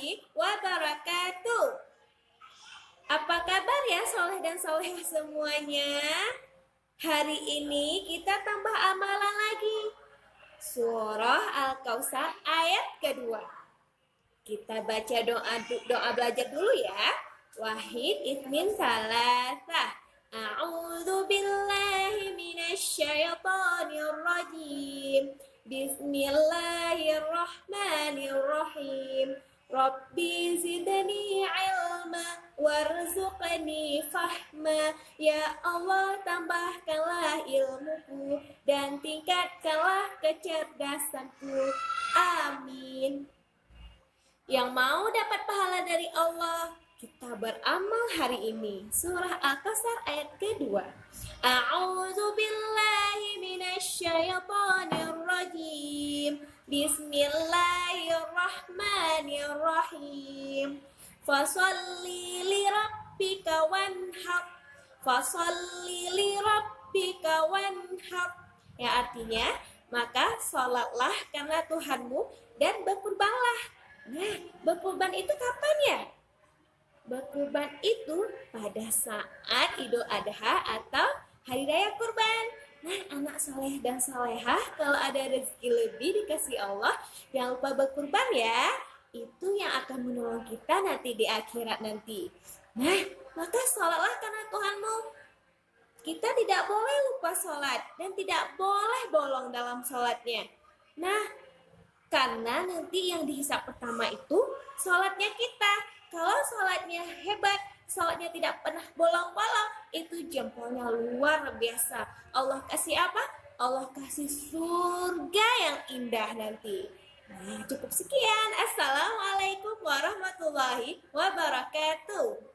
warahmatullahi wabarakatuh. Apa kabar ya soleh dan solehah semuanya? Hari ini kita tambah amalan lagi. Surah Al-Kautsar ayat kedua. Kita baca doa belajar dulu ya. Wahid ismin salasah. A'udzu billahi minasyaitonir rajim. Bismillahirrahmanirrahim. Rabbi zidni ilma warzuqni fahma. Ya Allah, tambahkanlah ilmuku dan tingkatkanlah kecerdasanku. Amin. Yang mau dapat pahala dari Allah, kita beramal hari ini. Surah Al-Kautsar ayat kedua. A'udzu billahi minasyaitonir rajim. Bismillahirrahmanirrahim. Fasholli li rabbika wanhar. Fasholli li rabbika wanhar. Yang artinya, maka sholatlah karena Tuhanmu dan berkurbanlah. Nah, berkurban itu kapan ya? Berkurban itu pada saat Idul Adha atau Hari Raya Kurban. Nah, anak soleh dan solehah, kalau ada rezeki lebih dikasih Allah, jangan lupa berkurban ya. Itu yang akan menolong kita nanti di akhirat nanti. Nah, maka sholatlah karena Tuhanmu. Kita tidak boleh lupa sholat dan tidak boleh bolong dalam sholatnya. Nah, karena nanti yang dihisap pertama itu sholatnya kita. Kalau sholatnya hebat, sholatnya tidak pernah bolong-bolong, itu jempolnya luar biasa. Allah kasih apa? Allah kasih surga yang indah nanti. Nah, cukup sekian. Assalamualaikum warahmatullahi wabarakatuh.